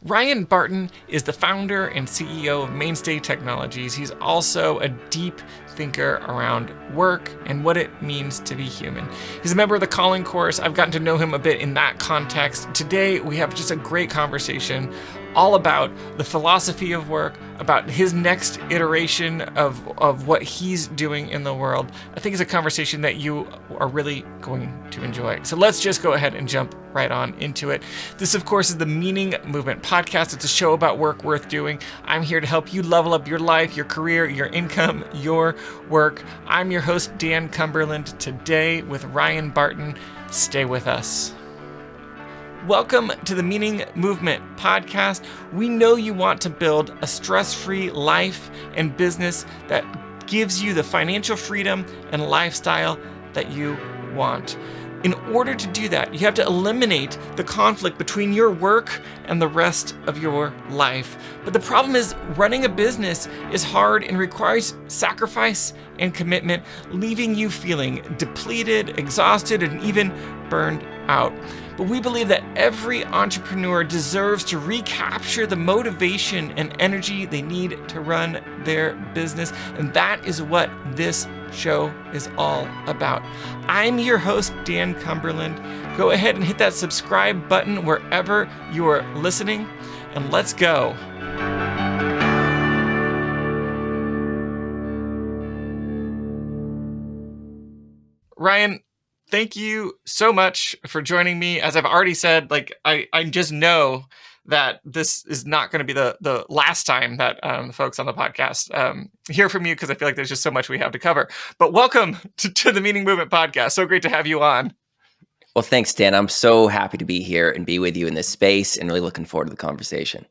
Ryan Barton is the founder and CEO of Mainstay Technologies. He's also a deep thinker around work and what it means to be human. He's a member of the Calling Course. I've gotten to know him a bit in that context. Today, we have just a great conversation all about the philosophy of work, about his next iteration of what he's doing in the world. I think it's a conversation that you are really going to enjoy. So let's just go ahead and jump right on into it. This, of course, is the Meaning Movement podcast. It's a show about work worth doing. I'm here to help you level up your life, your career, your income, your work. I'm your host, Dan Cumberland, today with Ryan Barton. Stay with us. Welcome to the Meaning Movement podcast. We know you want to build a stress-free life and business that gives you the financial freedom and lifestyle that you want. In order to do that, you have to eliminate the conflict between your work and the rest of your life. But the problem is running a business is hard and requires sacrifice and commitment, leaving you feeling depleted, exhausted, and even burned out. But we believe that every entrepreneur deserves to recapture the motivation and energy they need to run their business. And that is what this show is all about. I'm your host, Dan Cumberland. Go ahead and hit that subscribe button wherever you are listening, and let's go. Ryan, thank you so much for joining me. As I've already said, I just know that this is not going to be the last time that the folks on the podcast hear from you, because I feel like there's just so much we have to cover. But welcome to the Meaning Movement podcast. So great to have you on. Well, thanks, Dan. I'm so happy to be here and be with you in this space, and really looking forward to the conversation.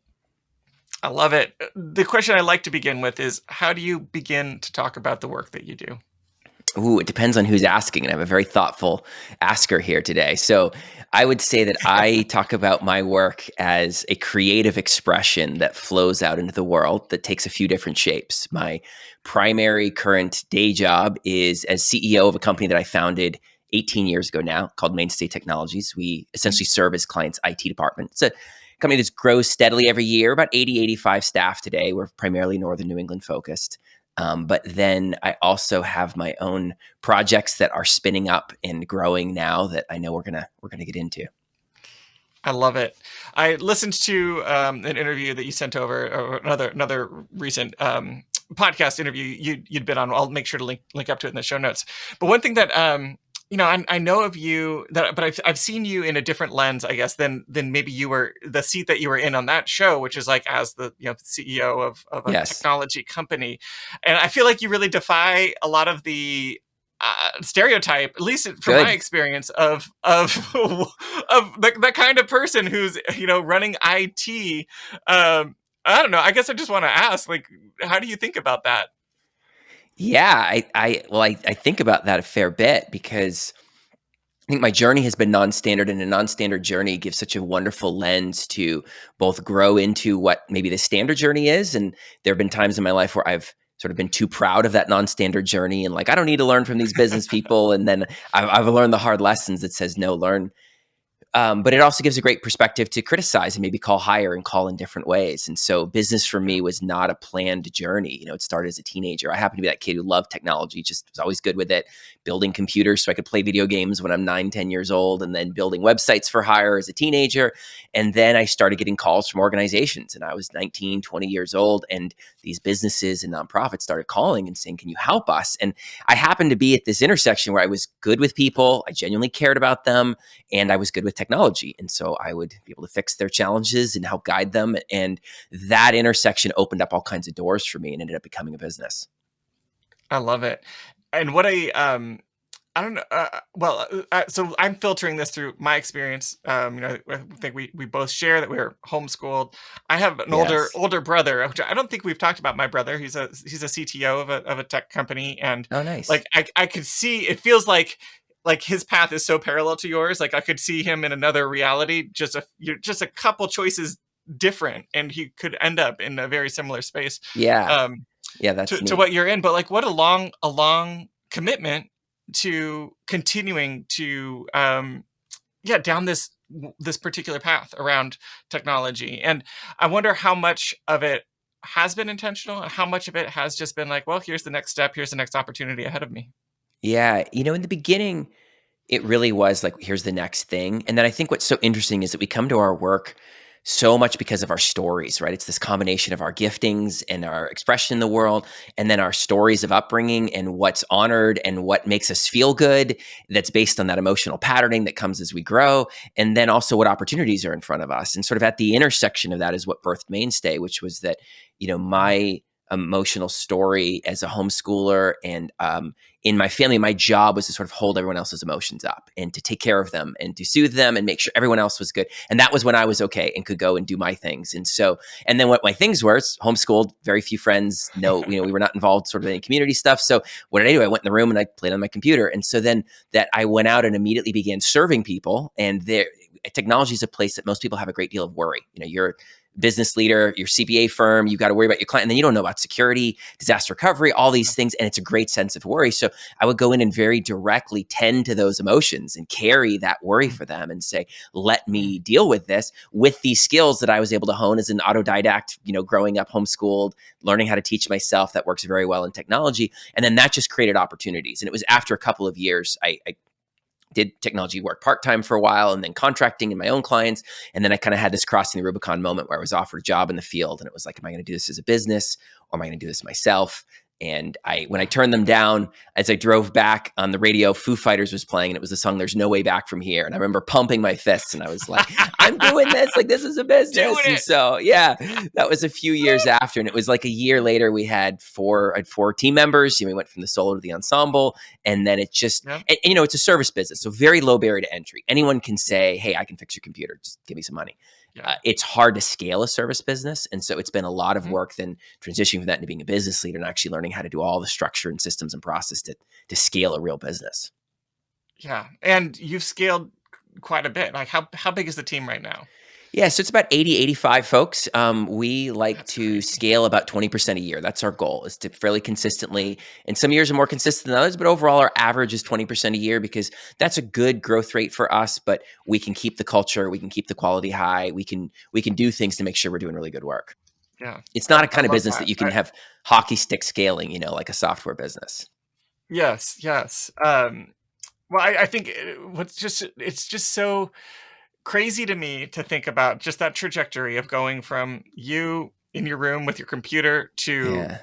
I love it. The question I like to begin with is, how do you begin to talk about the work that you do? Ooh, it depends on who's asking, and I have a very thoughtful asker here today. So I would say that I talk about my work as a creative expression that flows out into the world that takes a few different shapes. My primary current day job is as CEO of a company that I founded 18 years ago now, called Mainstay Technologies. We essentially serve as clients' IT department. It's a company that grows steadily every year, about 80, 85 staff today. We're primarily Northern New England focused. But then I also have my own projects that are spinning up and growing now that I know we're gonna get into. I love it. I listened to an interview that you sent over, or another recent podcast interview you'd been on. I'll make sure to link up to it in the show notes. But one thing that I know of you, but I've seen you in a different lens, I guess, than maybe you were the seat that you were in on that show, which is like as the CEO of a Yes. technology company, and I feel like you really defy a lot of the stereotype, at least from Good. my experience, of the kind of person who's running IT. I don't know. I guess I just want to ask, how do you think about that? Yeah, I think about that a fair bit because I think my journey has been non-standard, and a non-standard journey gives such a wonderful lens to both grow into what maybe the standard journey is. And there have been times in my life where I've sort of been too proud of that non-standard journey and I don't need to learn from these business people. And then I've learned the hard lessons that says, no, learn. But it also gives a great perspective to criticize and maybe call higher and call in different ways. And so business for me was not a planned journey. It started as a teenager. I happened to be that kid who loved technology, just was always good with it, building computers so I could play video games when I'm 9, 10 years old, and then building websites for hire as a teenager. And then I started getting calls from organizations, and I was 19, 20 years old, and these businesses and nonprofits started calling and saying, can you help us? And I happened to be at this intersection where I was good with people, I genuinely cared about them, and I was good with technology. And so I would be able to fix their challenges and help guide them. And that intersection opened up all kinds of doors for me and ended up becoming a business. I love it. And what I don't know. So I'm filtering this through my experience. I think we both share that we were homeschooled. I have an Yes. older brother, which I don't think we've talked about. My brother, he's a CTO of a tech company, and Oh, nice. I could see, it feels like his path is so parallel to yours. Like I could see him in another reality, you're just a couple choices different, and he could end up in a very similar space. Yeah. Yeah, that's To what you're in. But what a long commitment to continuing to down this this particular path around technology. And I wonder how much of it has been intentional and how much of it has just been like, well, here's the next step, here's the next opportunity ahead of me. Yeah, in the beginning, it really was like, here's the next thing. And then I think what's so interesting is that we come to our work so much because of our stories, right? It's this combination of our giftings and our expression in the world, and then our stories of upbringing and what's honored and what makes us feel good. That's based on that emotional patterning that comes as we grow. And then also what opportunities are in front of us. And sort of at the intersection of that is what birthed Mainstay, which was that, my emotional story as a homeschooler and in my family, my job was to sort of hold everyone else's emotions up and to take care of them and to soothe them and make sure everyone else was good. And that was when I was okay and could go and do my things. And then what my things were, homeschooled, very few friends, we were not involved sort of in any community stuff. So what did I do? I went in the room and I played on my computer. And so then that I went out and immediately began serving people. And technology is a place that most people have a great deal of worry. You're business leader, your CPA firm, you've got to worry about your client, and then you don't know about security, disaster recovery, all these things, and it's a great sense of worry. So I would go in and very directly tend to those emotions and carry that worry for them and say, let me deal with this with these skills that I was able to hone as an autodidact, growing up homeschooled, learning how to teach myself. That works very well in technology. And then that just created opportunities. And it was after a couple of years, I did technology work part-time for a while and then contracting in my own clients. And then I kind of had this crossing the Rubicon moment where I was offered a job in the field and it was like, am I going to do this as a business or am I going to do this myself? And when I turned them down, as I drove back on the radio, Foo Fighters was playing and it was the song There's No Way Back From Here. And I remember pumping my fists and I was like, I'm doing this, like this is a business. And so, yeah, that was a few years after. And it was like a year later, we had four team members. We went from the solo to the ensemble. And then it just, and, it's a service business. So very low barrier to entry. Anyone can say, hey, I can fix your computer. Just give me some money. It's hard to scale a service business. And so it's been a lot of work then transitioning from that into being a business leader and actually learning how to do all the structure and systems and process to scale a real business. Yeah. And you've scaled quite a bit. Like how big is the team right now? Yeah, so it's about 80, 85 folks. We like That's to crazy. scale about 20% a year. That's our goal, is to fairly consistently, and some years are more consistent than others, but overall our average is 20% a year because that's a good growth rate for us, but we can keep the culture, we can keep the quality high, we can do things to make sure we're doing really good work. Yeah. It's not a I kind of love business that. that you can have hockey stick scaling, like a software business. Yes. Yes. Well, I think it's just so crazy to me to think about just that trajectory of going from you in your room with your computer to Yeah.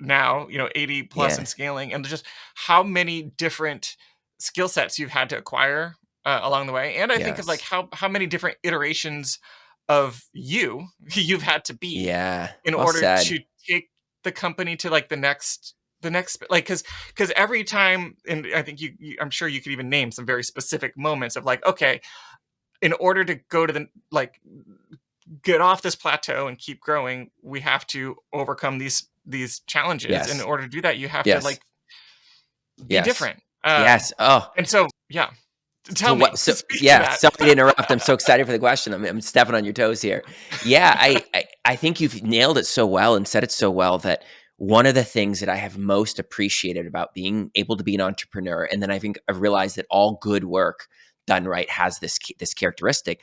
now, 80 plus Yeah. and scaling, and just how many different skill sets you've had to acquire along the way. And I think of like Yes. how many different iterations of you've had to be Yeah. in Well order said. to take the company to like the next like because every time, and I think I'm sure you could even name some very specific moments of like, okay, in order to go to the like get off this plateau and keep growing, we have to overcome these challenges. And in Yes. order to do that, you have to Yes. like be Yes. different. Yes. Oh, And so yeah, so tell me, what? So speak to yeah. that. Sorry to interrupt. I'm so excited for the question. I'm stepping on your toes here. Yeah, I think you've nailed it so well and said it so well that one of the things that I have most appreciated about being able to be an entrepreneur, and then I think I've realized that all good work done right has this characteristic,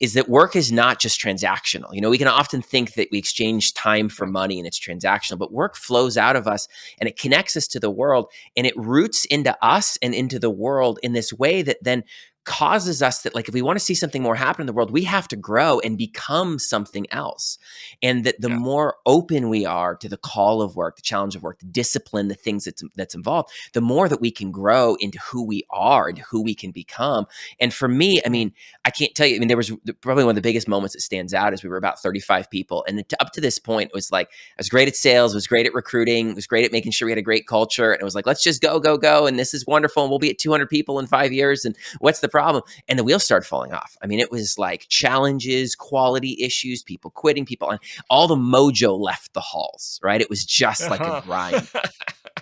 is that work is not just transactional. We can often think that we exchange time for money and it's transactional, but work flows out of us and it connects us to the world and it roots into us and into the world in this way that then causes us that, like, if we want to see something more happen in the world, we have to grow and become something else. And that the Yeah. more open we are to the call of work, the challenge of work, the discipline, the things that's involved, the more that we can grow into who we are and who we can become. And for me, I mean, I can't tell you, I mean, there was probably one of the biggest moments that stands out is we were about 35 people. And up to this point, it was like, I was great at sales, was great at recruiting, was great at making sure we had a great culture. And it was like, let's just go, go, go. And this is wonderful. And we'll be at 200 people in 5 years. And what's the problem? And the wheels started falling off. I mean, it was like challenges, quality issues, people quitting, people on, all the mojo left the halls, right? It was just like a grind.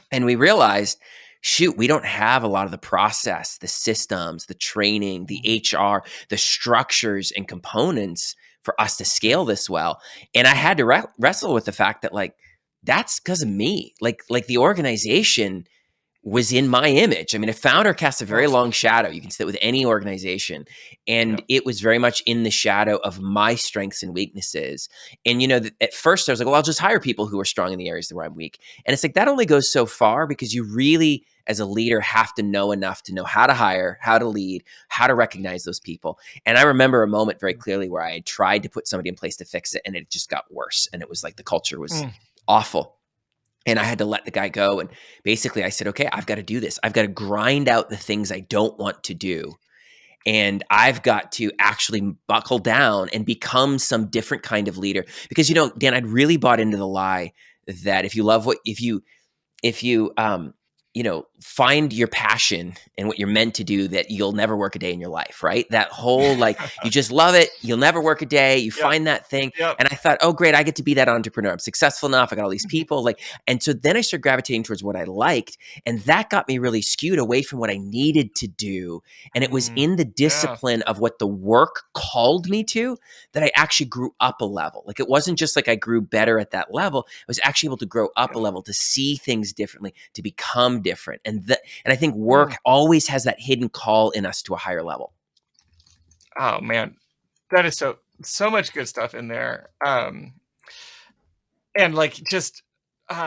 And we realized, shoot, we don't have a lot of the process, the systems, the training, the HR, the structures and components for us to scale this well. And I had to wrestle with the fact that, like, that's because of me. Like the organization was in my image. I mean, a founder casts a very Ugh. long shadow. You can sit with any organization. And Yep. it was very much in the shadow of my strengths and weaknesses. And, at first I was like, well, I'll just hire people who are strong in the areas where I'm weak. And it's like, that only goes so far, because you really, as a leader, have to know enough to know how to hire, how to lead, how to recognize those people. And I remember a moment very clearly where I had tried to put somebody in place to fix it, and it just got worse. And it was like the culture was Mm. awful. And I had to let the guy go. And basically I said, okay, I've got to do this. I've got to grind out the things I don't want to do. And I've got to actually buckle down and become some different kind of leader. Because, Dan, I'd really bought into the lie that if you find your passion and what you're meant to do, that you'll never work a day in your life, right? That whole, like, you just love it, you'll never work a day, you Yep. find that thing. Yep. And I thought, oh great, I get to be that entrepreneur. I'm successful enough, I got all these people, like, and so then I started gravitating towards what I liked, and that got me really skewed away from what I needed to do. And it was in the Yeah. discipline of what the work called me to that I actually grew up a level. Like, it wasn't just like I grew better at that level, I was actually able to grow up a level, to see things differently, to become different. And I think work Mm. always has that hidden call in us to a higher level. Oh man, that is so much good stuff in there. And like just the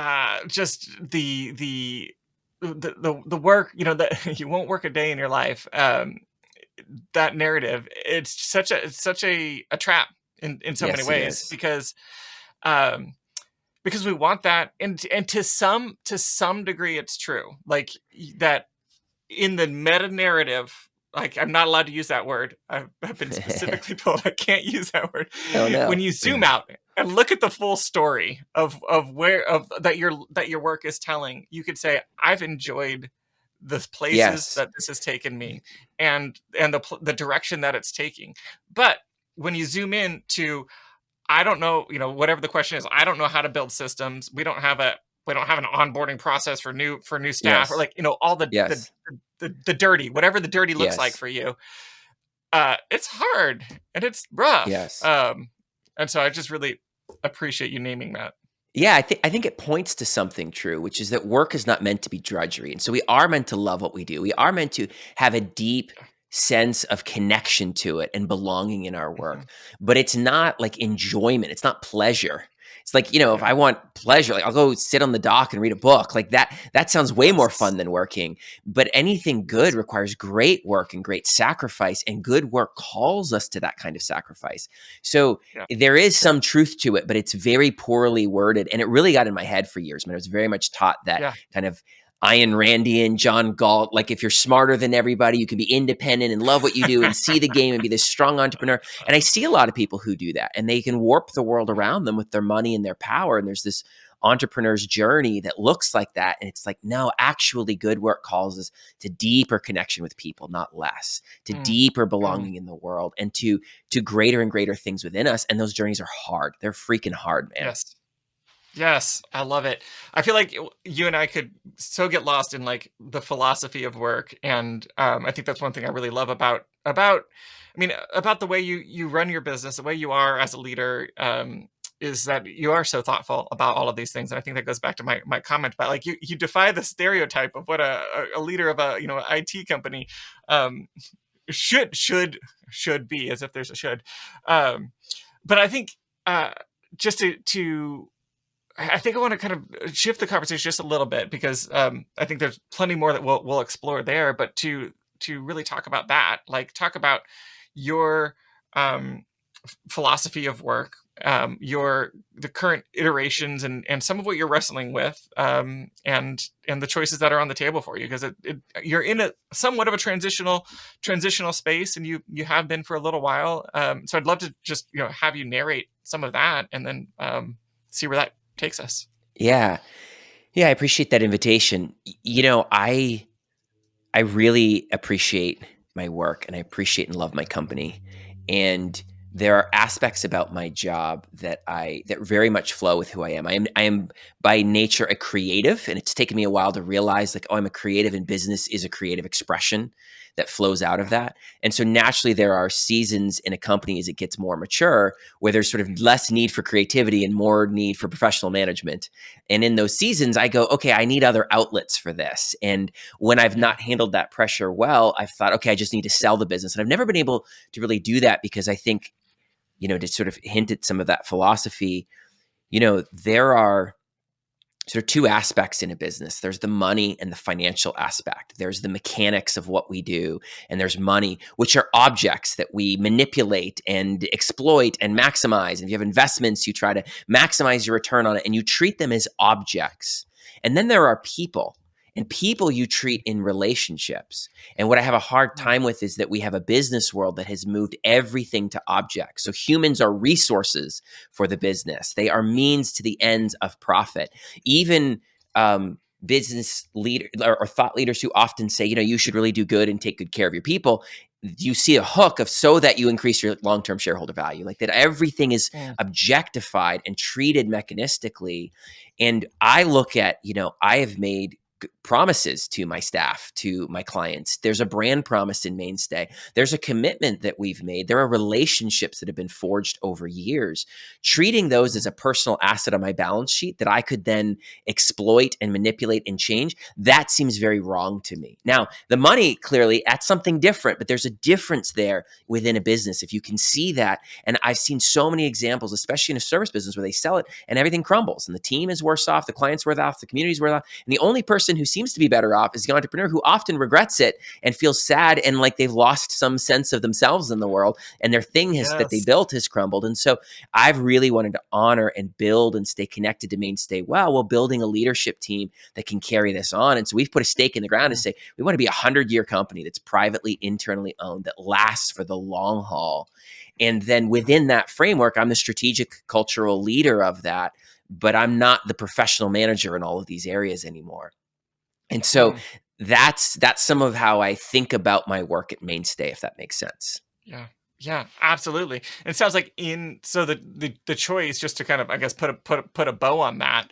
work, that you won't work a day in your life. That narrative, it's such a trap in so many Yes, it ways, is. um because we want that, and to some degree it's true, like that in the meta narrative. Like, I'm not allowed to use that word. I've been specifically told I can't use that word. Oh When no. you zoom out and look at the full story of that your work is telling, you could say, I've enjoyed the places Yes. that this has taken me, and the direction that it's taking. But when you zoom in to, I don't know, whatever the question is, I don't know how to build systems. We don't have an onboarding process for new staff, or Yes. like, all Yes. the dirty, whatever the dirty looks like Yes. for you. It's hard and it's rough. Yes. And so I just really appreciate you naming that. Yeah, I think it points to something true, which is that work is not meant to be drudgery. And so we are meant to love what we do. We are meant to have a deep sense of connection to it and belonging in our work. Mhm. But it's not like enjoyment. It's not pleasure. It's like, if Yeah. I want pleasure, like, I'll go sit on the dock and read a book. Like, that sounds way more Yes. fun than working. But anything good Yes. requires great work and great sacrifice, and good work calls us to that kind of sacrifice. So Yeah. there is some truth to it, but it's very poorly worded. And it really got in my head for years. I mean, I was very much taught that Yeah. kind of Ayn Randian, John Galt, like, if you're smarter than everybody, you can be independent and love what you do and see the game and be this strong entrepreneur. And I see a lot of people who do that, and they can warp the world around them with their money and their power. And there's this entrepreneur's journey that looks like that. And it's like, no, actually, good work calls us to deeper connection with people, not less, to Mm, deeper mm. belonging in the world, and to greater and greater things within us. And those journeys are hard. They're freaking hard, man. Yes. Yes, I love it. I feel like you and I could so get lost in like the philosophy of work, and I think that's one thing I really love about the way you run your business, the way you are as a leader, is that you are so thoughtful about all of these things. And I think that goes back to my comment about, like, you defy the stereotype of what a leader of a IT company um, should be, as if there's a should. Um, but I think uh, just to I think I want to kind of shift the conversation just a little bit, because I think there's plenty more that we'll explore there. But to really talk about that, like, talk about your um, philosophy of work, the current iterations, and some of what you're wrestling with, and the choices that are on the table for you, because you're in a somewhat of a transitional space, and you have been for a little while. So I'd love to just have you narrate some of that, and then see where that takes us. Yeah. Yeah, I appreciate that invitation. I really appreciate my work, and I appreciate and love my company. And there are aspects about my job that very much flow with who I am. I am by nature a creative, and it's taken me a while to realize like, oh, I'm a creative, and business is a creative expression that flows out of Yeah. that. And so naturally there are seasons in a company as it gets more mature where there's sort of less need for creativity and more need for professional management. And in those seasons I go, okay, I need other outlets for this. And when I've Yeah. not handled that pressure well, I've thought, okay, I just need to sell the business. And I've never been able to really do that because I think, to sort of hint at some of that philosophy, there are sort of two aspects in a business. There's the money and the financial aspect. There's the mechanics of what we do, and there's money, which are objects that we manipulate and exploit and maximize. And if you have investments, you try to maximize your return on it, and you treat them as objects. And then there are people. And people you treat in relationships. And what I have a hard Mm. time with is that we have a business world that has moved everything to objects. So humans are resources for the business. They are means to the ends of profit. Even business leader or thought leaders who often say, you should really do good and take good care of your people. You see a hook of so that you increase your long-term shareholder value, like that everything is Mm. objectified and treated mechanistically. And I look at, I have made promises to my staff, to my clients. There's a brand promise in Mainstay. There's a commitment that we've made. There are relationships that have been forged over years. Treating those as a personal asset on my balance sheet that I could then exploit and manipulate and change, that seems very wrong to me. Now, the money, clearly, that's something different, but there's a difference there within a business. If you can see that, and I've seen so many examples, especially in a service business where they sell it and everything crumbles and the team is worse off, the client's worse off, the community's worse off. And the only person who seems to be better off is the entrepreneur who often regrets it and feels sad and like they've lost some sense of themselves in the world and their thing that they Yes. built has crumbled. And so I've really wanted to honor and build and stay connected to Mainstay while building a leadership team that can carry this on. And so we've put a stake in the ground to Mm. say we want to be a 100-year company that's privately, internally owned, that lasts for the long haul. And then within that framework, I'm the strategic cultural leader of that, but I'm not the professional manager in all of these areas anymore. And so Mm. that's some of how I think about my work at Mainstay, if that makes sense. Yeah. Yeah, absolutely. And it sounds like so the choice, just to kind of, I guess, put a bow on that,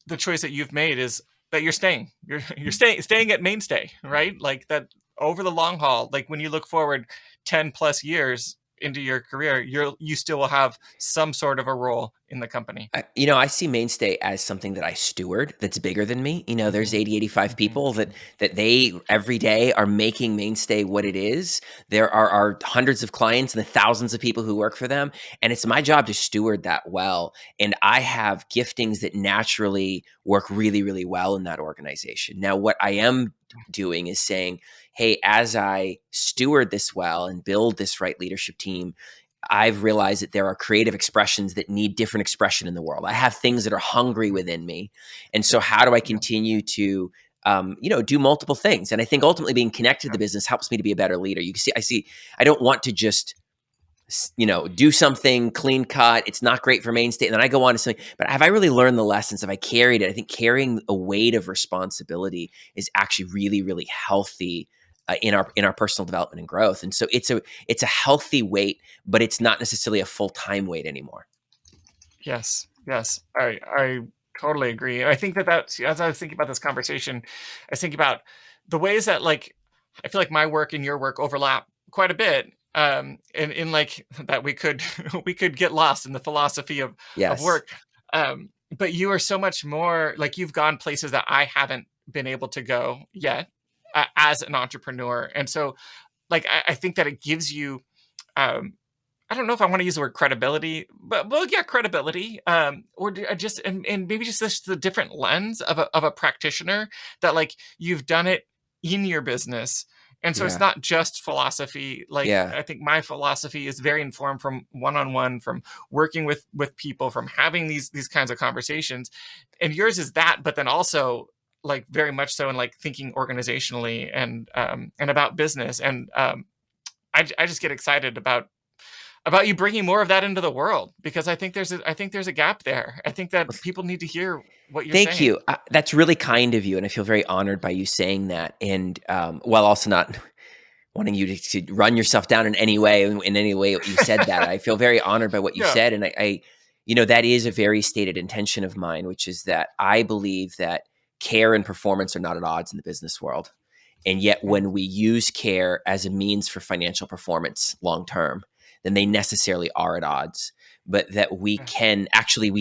the choice that you've made is that you're staying. You're staying at Mainstay, right? Like that over the long haul, like when you look forward 10 plus years into your career, you still will have some sort of a role in the company. I see Mainstay as something that I steward that's bigger than me. There's Hmm. 80, 85 Hmm. people that they every day are making Mainstay what it is. There are hundreds of clients and the thousands of people who work for them. And it's my job to steward that well. And I have giftings that naturally work really, really well in that organization. Now, what I am doing is saying, hey, as I steward this well and build this right leadership team, I've realized that there are creative expressions that need different expression in the world. I have things that are hungry within me. And so how do I Yeah. continue to do multiple things? And I think ultimately being connected to Yeah. the business helps me to be a better leader. I don't want to just, do something clean cut. It's not great for Mainstay. And then I go on to something, but have I really learned the lessons? Have I carried it? I think carrying a weight of responsibility is actually really, really healthy in our personal development and growth. And so it's a healthy weight, but it's not necessarily a full-time weight anymore. Yes. Yes. I totally agree. And I think that's, as I was thinking about this conversation, I was thinking about the ways that, like, I feel like my work and your work overlap quite a bit. In like that we could we could get lost in the philosophy of Yes. work. But you are so much more, like, you've gone places that I haven't been able to go yet, as an entrepreneur. And so, like, I think that it gives you, um, I don't know if I want to use the word credibility, but well, yeah, credibility, just, and maybe just this the different lens of a practitioner, that, like, you've done it in your business, and so it's Yeah. not just philosophy. Like, Yeah. I think my philosophy is very informed from one on one, from working with people, from having these kinds of conversations, and yours is that, but then also, like, very much so in, like, thinking organizationally and about business, and I just get excited about you bringing more of that into the world, because I think there's a gap there. I think that people need to hear what you're Thank saying. you. That's really kind of you. And I feel very honored by you saying that. And while also not wanting you to run yourself down in any way, you said that. I feel very honored by what you Yeah. said. And I, that is a very stated intention of mine, which is that I believe that care and performance are not at odds in the business world. And yet when we use care as a means for financial performance long term, then they necessarily are at odds. But that we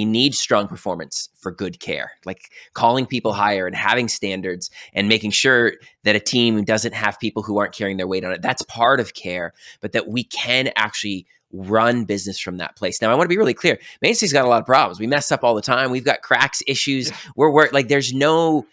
need strong performance for good care, like calling people higher and having standards and making sure that a team doesn't have people who aren't carrying their weight on it. That's part of care, but that we can actually run business from that place. Now, I want to be really clear. Mainstay's got a lot of problems. We mess up all the time. We've got cracks, issues. We're like, there's no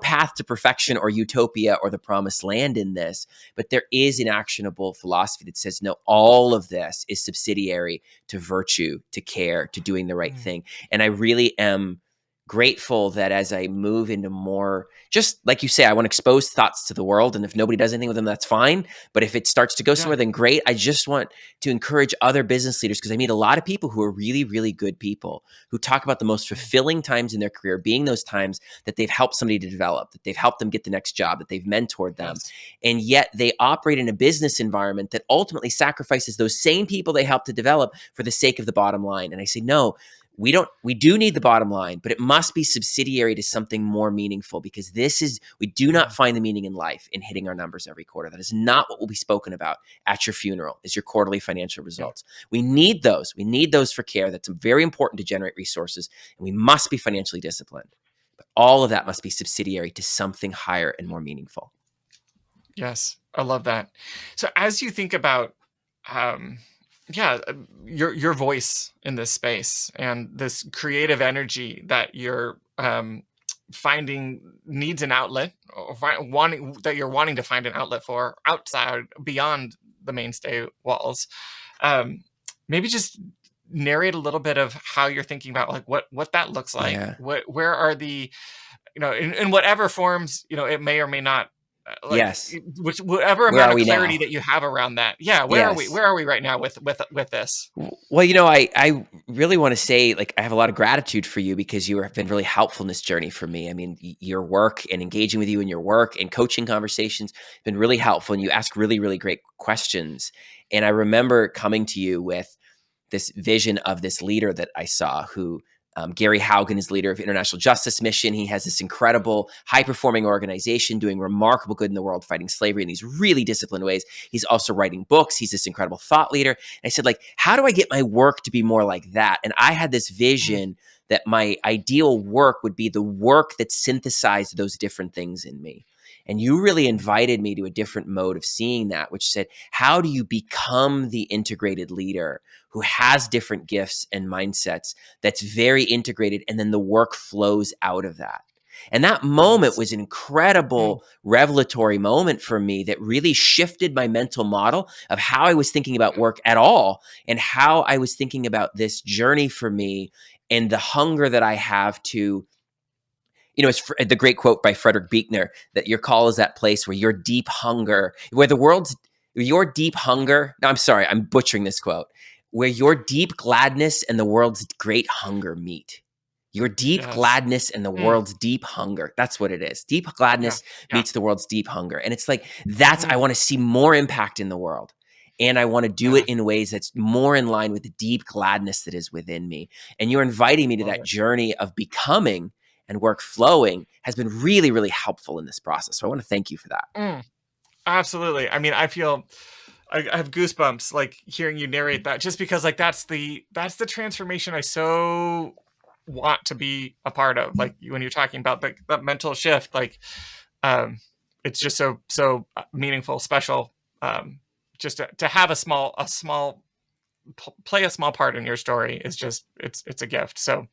path to perfection or utopia or the promised land in this, but there is an actionable philosophy that says, no, all of this is subsidiary to virtue, to care, to doing the right thing. And I really am grateful that as I move into more, just like you say, I want to expose thoughts to the world. And if nobody does anything with them, that's fine. But if it starts to go somewhere, then great. I just want to encourage other business leaders, because I meet a lot of people who are really, really good people who talk about the most fulfilling times in their career being those times that they've helped somebody to develop, that they've helped them get the next job, that they've mentored them. And yet they operate in a business environment that ultimately sacrifices those same people they helped to develop for the sake of the bottom line. And I say, no, we do need the bottom line, but it must be subsidiary to something more meaningful, because we do not find the meaning in life in hitting our numbers every quarter. That is not what will be spoken about at your funeral, is your quarterly financial results. We need those. We need those for care. That's very important to generate resources, and we must be financially disciplined. But all of that must be subsidiary to something higher and more meaningful. Yes, I love that. So as you think about your voice in this space and this creative energy that you're finding needs an outlet, or wanting to find an outlet for outside, beyond the Mainstay walls, maybe just narrate a little bit of how you're thinking about like what that looks like. Yeah. Where are the, in whatever forms, it may or may not, Yes. whatever amount of clarity that you have around that. Yeah. Where are we right now with this? Well, I really want to say, like, I have a lot of gratitude for you, because you have been really helpful in this journey for me. I mean, your work and engaging with you in your work and coaching conversations have been really helpful, and you ask really, really great questions. And I remember coming to you with this vision of this leader that I saw, who Gary Haugen is leader of International Justice Mission. He has this incredible high-performing organization doing remarkable good in the world, fighting slavery in these really disciplined ways. He's also writing books. He's this incredible thought leader. And I said, like, how do I get my work to be more like that? And I had this vision that my ideal work would be the work that synthesized those different things in me. And you really invited me to a different mode of seeing that, which said, how do you become the integrated leader who has different gifts and mindsets, that's very integrated, and then the work flows out of that? And that moment was an incredible revelatory moment for me that really shifted my mental model of how I was thinking about work at all, and how I was thinking about this journey for me, and the hunger that I have to, it's the great quote by Frederick Buechner, that your call is that place where your deep hunger, no, I'm sorry, I'm butchering this quote, where your deep gladness and the world's great hunger meet. Your deep gladness and the world's deep hunger. That's what it is. Deep gladness meets the world's deep hunger. And it's like, I want to see more impact in the world. And I want to do it in ways that's more in line with the deep gladness that is within me. And you're inviting me to that journey of becoming and work flowing has been really, really helpful in this process. So I want to thank you for that. Absolutely. I mean, I feel I have goosebumps like hearing you narrate that, just because like that's the transformation I so want to be a part of. Like when you're talking about that mental shift, like it's just so meaningful, special. Just to have play a small part in your story is just it's a gift. So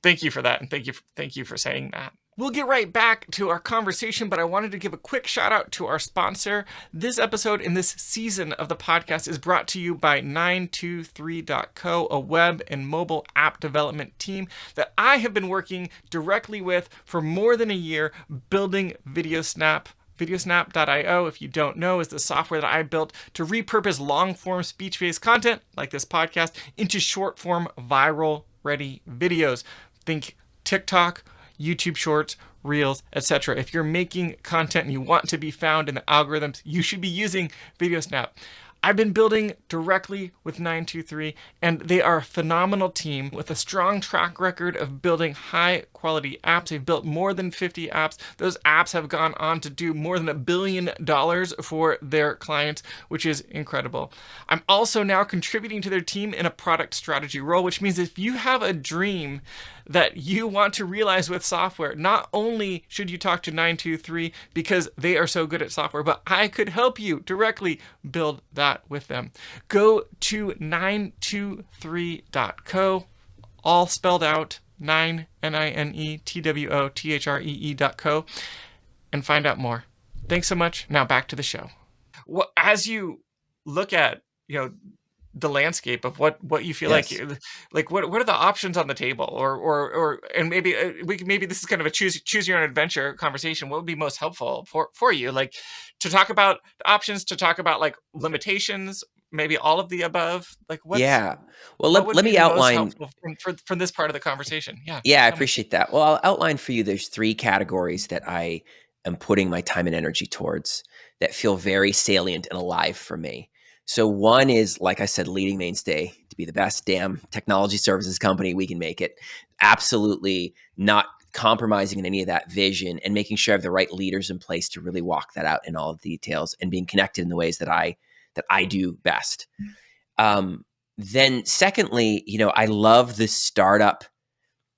thank you for that, and thank you for saying that. We'll get right back to our conversation, but I wanted to give a quick shout out to our sponsor. This episode in this season of the podcast is brought to you by 923.co, a web and mobile app development team that I have been working directly with for more than a year, building VideoSnap. VideoSnap.io, if you don't know, is the software that I built to repurpose long-form speech-based content, like this podcast, into short-form, viral-ready videos. Think TikTok, YouTube Shorts, Reels, etc. If you're making content and you want to be found in the algorithms, you should be using Video Snap. I've been building directly with 923, and they are a phenomenal team with a strong track record of building high quality apps. They've built more than 50 apps. Those apps have gone on to do more than $1 billion for their clients, which is incredible. I'm also now contributing to their team in a product strategy role, which means if you have a dream that you want to realize with software, not only should you talk to 923 because they are so good at software, but I could help you directly build that with them. Go to 923.co, all spelled out, 9networtree.co, and find out more. Thanks so much. Now back to the show. Well, as you look at, the landscape of what you feel Yes. like what are the options on the table, or and maybe maybe this is kind of a choose your own adventure conversation. What would be most helpful for you, like to talk about options, to talk about like limitations, maybe all of the above, like Yeah. Well, what would let be me the most outline. helpful from this part of the conversation? Yeah, I Tell me. appreciate that. Well, I'll outline for you. There's three categories that I am putting my time and energy towards that feel very salient and alive for me. So one is, like I said, leading Mainstay to be the best damn technology services company we can make it. Absolutely not compromising in any of that vision, and making sure I have the right leaders in place to really walk that out in all of the details, and being connected in the ways that I do best. Then secondly, I love the startup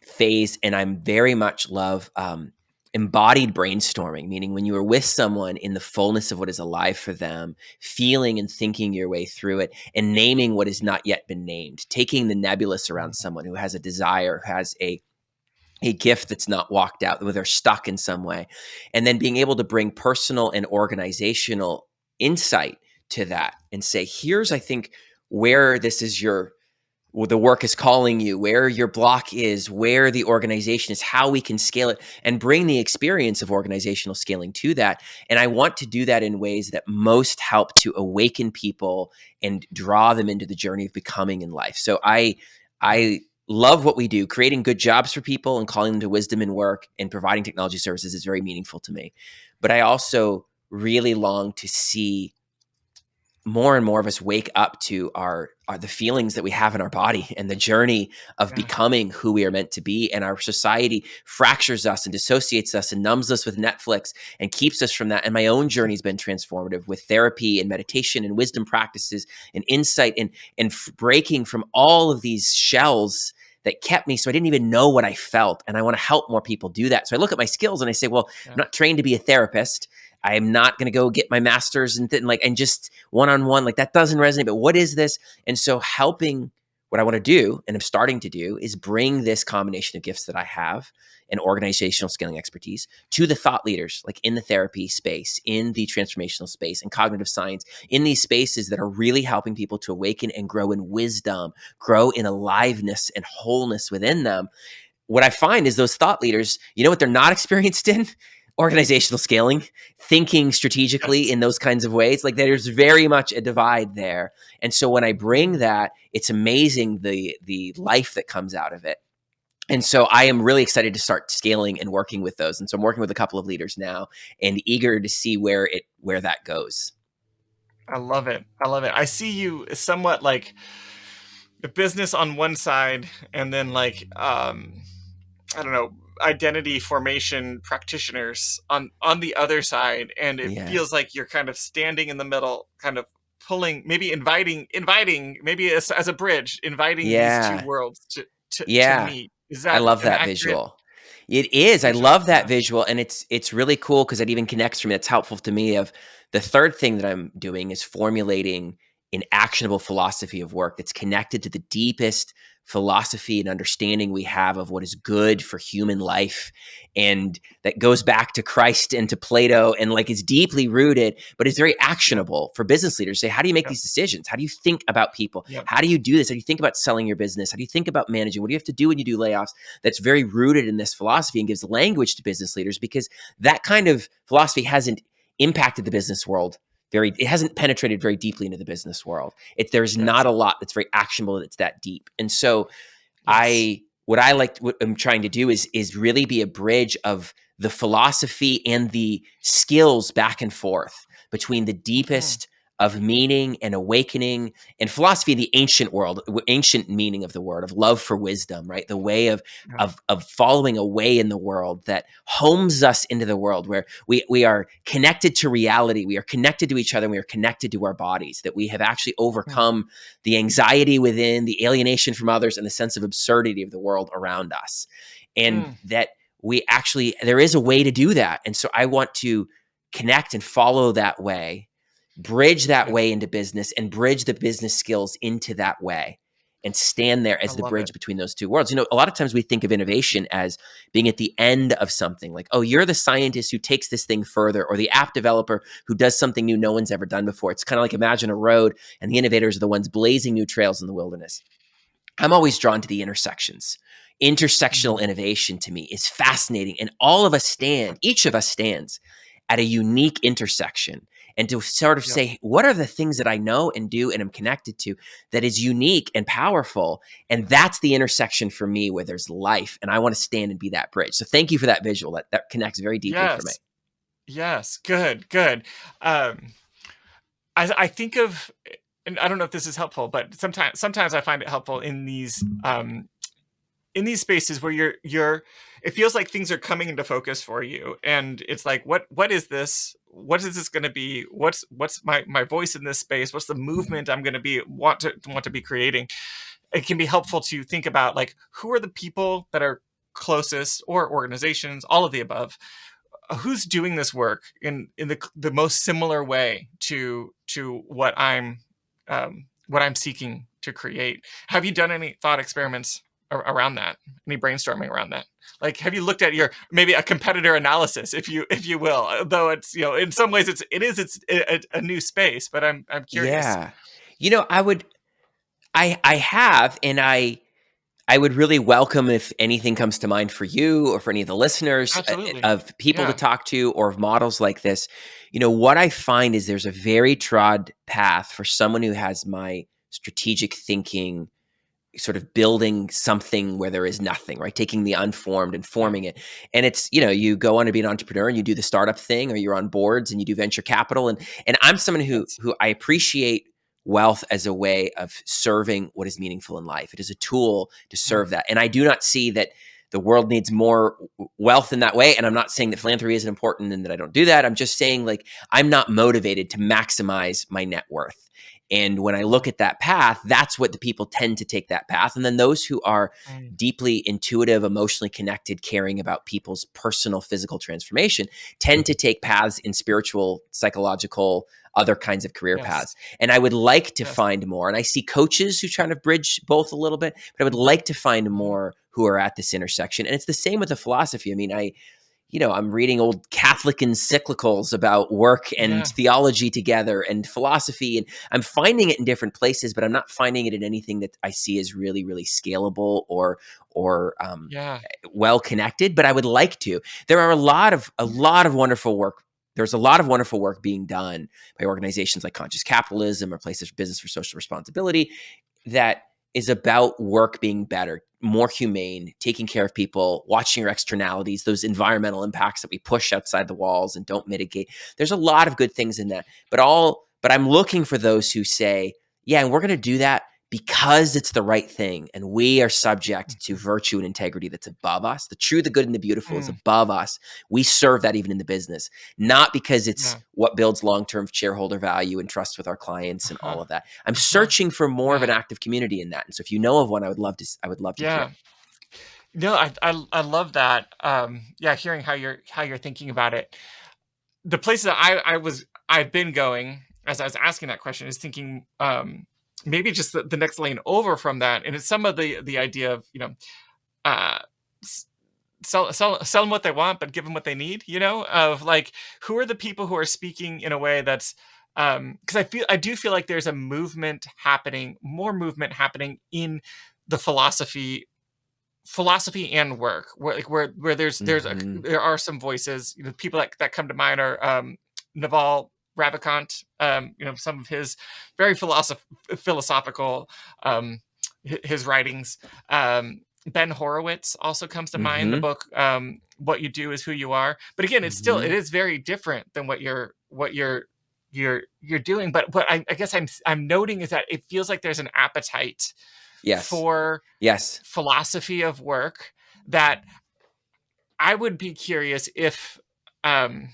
phase, and I'm very much love embodied brainstorming, meaning when you are with someone in the fullness of what is alive for them, feeling and thinking your way through it, and naming what has not yet been named, taking the nebulous around someone who has a desire, who has a gift that's not walked out, where they're stuck in some way, and then being able to bring personal and organizational insight to that and say, here's, I think, where this is the work is calling you, where your block is, where the organization is, how we can scale it, and bring the experience of organizational scaling to that. And I want to do that in ways that most help to awaken people and draw them into the journey of becoming in life. So I love what we do. Creating good jobs for people and calling them to wisdom and work and providing technology services is very meaningful to me. But I also really long to see more and more of us wake up to the feelings that we have in our body and the journey of Yeah. becoming who we are meant to be. And our society fractures us and dissociates us and numbs us with Netflix and keeps us from that. And my own journey has been transformative with therapy and meditation and wisdom practices and insight and breaking from all of these shells that kept me, so I didn't even know what I felt. And I want to help more people do that. So I look at my skills and I say, well, I'm not trained to be a therapist. I'm not going to go get my master's and just one-on-one, like that doesn't resonate. But what is this? And so helping, what I want to do, and I'm starting to do, is bring this combination of gifts that I have and organizational scaling expertise to the thought leaders, like in the therapy space, in the transformational space, and cognitive science, in these spaces that are really helping people to awaken and grow in wisdom, grow in aliveness and wholeness within them. What I find is those thought leaders, what they're not experienced in? Organizational scaling, thinking strategically in those kinds of ways. Like there's very much a divide there. And so when I bring that, it's amazing the life that comes out of it. And so I am really excited to start scaling and working with those. And so I'm working with a couple of leaders now and eager to see where that goes. I love it. I see you somewhat like the business on one side, and then like I don't know, identity formation practitioners on the other side, and it Yeah. feels like you're kind of standing in the middle, kind of pulling, maybe inviting, maybe as a bridge, inviting these two Yeah. worlds to Yeah. meet. Is I that love an that accurate visual. It is. I visual? love that visual. And it's really cool because it even connects for me. That's helpful to me. Of the third thing that I'm doing is formulating an actionable philosophy of work that's connected to the deepest philosophy and understanding we have of what is good for human life. And that goes back to Christ and to Plato, and like is deeply rooted, but it's very Yep. actionable for business leaders. Say, how do you make Yep. these decisions? How do you think about people? Yep. How do you do this? How do you think about selling your business? How do you think about managing? What do you have to do when you do layoffs? That's very rooted in this philosophy and gives language to business leaders, because that kind of philosophy hasn't impacted the business world. It hasn't penetrated very deeply into the business world. There's Yes. not a lot that's very actionable, that's that deep. And so Yes. what I'm trying to do is really be a bridge of the philosophy and the skills back and forth between the Mhm. deepest of meaning and awakening and philosophy in the ancient world, ancient meaning of the word, of love for wisdom, right? The way of Yeah. following a way in the world that homes us into the world where we are connected to reality, we are connected to each other, and we are connected to our bodies, that we have actually Mm. overcome the anxiety within, the alienation from others, and the sense of absurdity of the world around us. And Mm. that there is a way to do that. And so I want to connect and follow that way, bridge that Yeah. way into business, and bridge the business skills into that way, and stand there I as the love it. bridge between those two worlds. A lot of times we think of innovation as being at the end of something, like, oh, you're the scientist who takes this thing further, or the app developer who does something new no one's ever done before. It's kind of like, imagine a road and the innovators are the ones blazing new trails in the wilderness. I'm always drawn to the intersections. Intersectional Mhm. innovation to me is fascinating. And each of us stands at a unique intersection. And to sort of Yep. say, what are the things that I know and do and am connected to that is unique and powerful? And that's the intersection for me where there's life. And I want to stand and be that bridge. So thank you for that visual. That connects very deeply for me. Yes. Yes. Good. Good. Um, I think of, and I don't know if this is helpful, but sometimes I find it helpful in these spaces where it feels like things are coming into focus for you, and it's like, what is this? What is this going to be? What's my voice in this space? What's the movement I'm going to be want to be creating? It can be helpful to think about, like, who are the people that are closest, or organizations, all of the above, who's doing this work in the most similar way to what I'm seeking to create. Have you done any thought experiments around that? Any brainstorming around that? Like, have you looked at your, maybe a competitor analysis, if you will? Though it's, in some ways it's a new space, but I'm curious. Yeah. I would, I have, and I would really welcome if anything comes to mind for you or for any of the listeners, Absolutely. of people to Yeah. talk to, or of models like this. What I find is there's a very trod path for someone who has my strategic thinking, sort of building something where there is nothing, right? Taking the unformed and Yeah. forming it. And it's, you go on to be an entrepreneur and you do the startup thing, or you're on boards and you do venture capital. And I'm someone who Yes. who I appreciate wealth as a way of serving what is meaningful in life. It is a tool to Mm. serve that. And I do not see that the world needs more wealth in that way. And I'm not saying that philanthropy isn't important and that I don't do that. I'm just saying, like, I'm not motivated to maximize my net worth. And when I look Mm. at that path, that's what the people tend to take that path. And then those who are Mm. deeply intuitive, emotionally connected, caring about people's personal physical transformation tend to take paths in spiritual, psychological, other kinds of career Yes. paths. And I would like to Yes. find more. And I see coaches who try to bridge both a little bit, but I would like to find Mhm. more who are at this intersection. And it's the same with the philosophy. I mean, I'm reading old Catholic encyclicals about work and Yeah. theology together and philosophy, and I'm finding it in different places, but I'm not finding it in anything that I see as really, really scalable or Yeah. well connected. But I would like to. There are a lot of wonderful work. There's a lot of wonderful work being done by organizations like Conscious Capitalism or Places for Business for Social Responsibility that is about work being better, more humane, taking care of people, watching your externalities, those environmental impacts that we push outside the walls and don't mitigate. There's a lot of good things in that. But I'm looking for those who say, yeah, and we're going to do that because it's the right thing. And we are subject to Mhm. virtue and integrity that's above us. The true, the good, and the beautiful is Mm. above us. We serve that even in the business, not because it's Yeah. what builds long-term shareholder value and trust with our clients and Uh-huh. all of that. I'm Uh-huh. searching for more of an Yeah. active community in that. And so if you know of one, I would love to hear. Yeah. No, I love that. Yeah, hearing how you're thinking about it. The places that I've been going as I was asking that question is thinking, maybe just the next lane over from that, and it's some of the idea of, uh, s- sell them what they want, but give them what they need. Of, like, who are the people who are speaking in a way that's, because I do feel like there's a more movement happening in the philosophy and work, where Hmm. there are some voices. People that come to mind are, Naval Ravikant, some of his very philosophical, his writings, Ben Horowitz also comes to mind. The Mm-hmm. book, "What You Do Is Who You Are." But again, it Mm-hmm. is very different than what you're doing. But what I guess I'm noting is that it feels like there's an appetite Yes. for Yes. philosophy of work that I would be curious if um,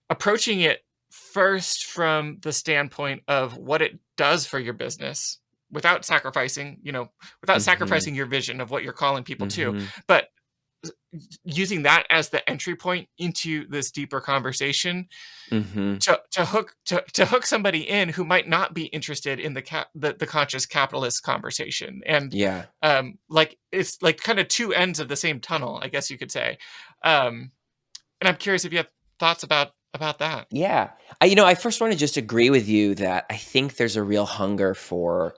approaching it first from the standpoint of what it does for your business without sacrificing, without Mm-hmm. sacrificing your vision of what you're calling people to, Mm-hmm. but using that as the entry point into this deeper conversation Mm-hmm. to hook somebody in who might not be interested in the conscious capitalist conversation. And Yeah. like it's like kind of two ends of the same tunnel, I guess you could say. And I'm curious if you have thoughts about that. Yeah. I first want to just agree with you that I think there's a real hunger for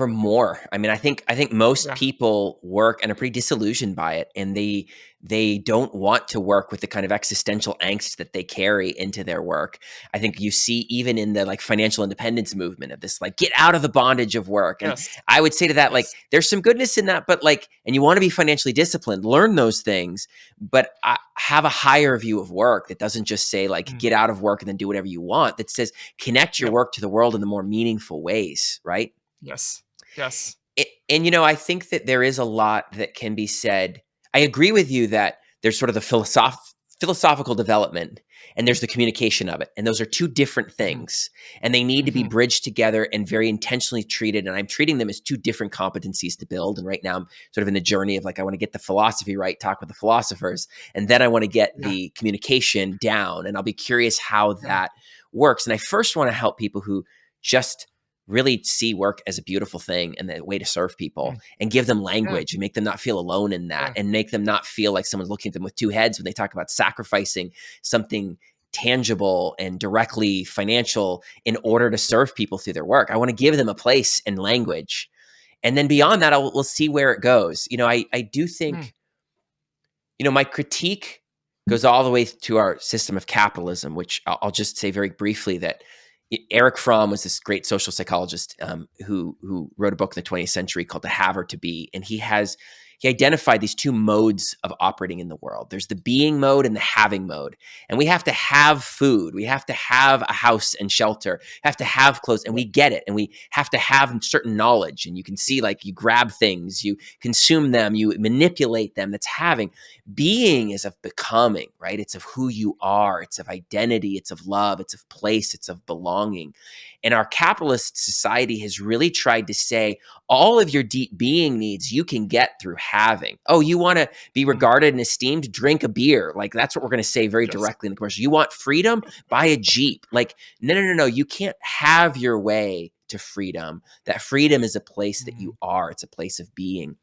more. I mean, I think most Yeah. people work and are pretty disillusioned by it, and they don't want to work with the kind of existential angst that they carry into their work. I think you see even in the like financial independence movement of this like get out of the bondage of work. And Yes. I would say to that like Yes. there's some goodness in that, but like and you want to be financially disciplined, learn those things, but have a higher view of work that doesn't just say like Mm. get out of work and then do whatever you want. That says connect your Yep. work to the world in the more meaningful ways, right? Yes. Yes. And I think that there is a lot that can be said. I agree with you that there's sort of the philosophical development and there's the communication of it. And those are two different Hmm. things. And they need to be Hmm. bridged together and very intentionally treated. And I'm treating them as two different competencies to build. And right now I'm sort of in the journey of like, I want to get the philosophy right, talk with the philosophers. And then I want to get Yeah. the communication down. And I'll be curious how Yeah. that works. And I first want to help people who just really see work as a beautiful thing and a way to serve people Mm. and give them Yeah. language and make them not feel alone in that Yeah. and make them not feel like someone's looking at them with two heads when they talk about sacrificing something tangible and directly financial in order to serve people through their work. I want to give them a place and language. And then Yeah. beyond that, we'll see where it goes. I do Mm. think, my critique goes all the way to our system of capitalism, which I'll just say very briefly that Eric Fromm was this great social psychologist who wrote a book in the 20th century called "To Have or to Be," and he identified these two modes of operating in the world. There's the being mode and the having mode, and we have to have food, we have to have a house and shelter, have to have clothes, and Yeah. we get it, and we have to have certain knowledge, and you can see like you grab things, you consume them, you manipulate them. That's having. Being is of becoming, right? It's of who you are, it's of identity, it's of love, it's of place, it's of belonging. And our capitalist society has really tried to say all of your deep being needs you can get through having. Oh, you want to be Mm. regarded and esteemed? Drink a beer. Like that's what we're going to say very Yes. directly in the commercial. You want freedom? Buy a Jeep. Like, no, no, no, no. You can't have your way to freedom. That freedom is a place that Mm. you are, it's a place of being.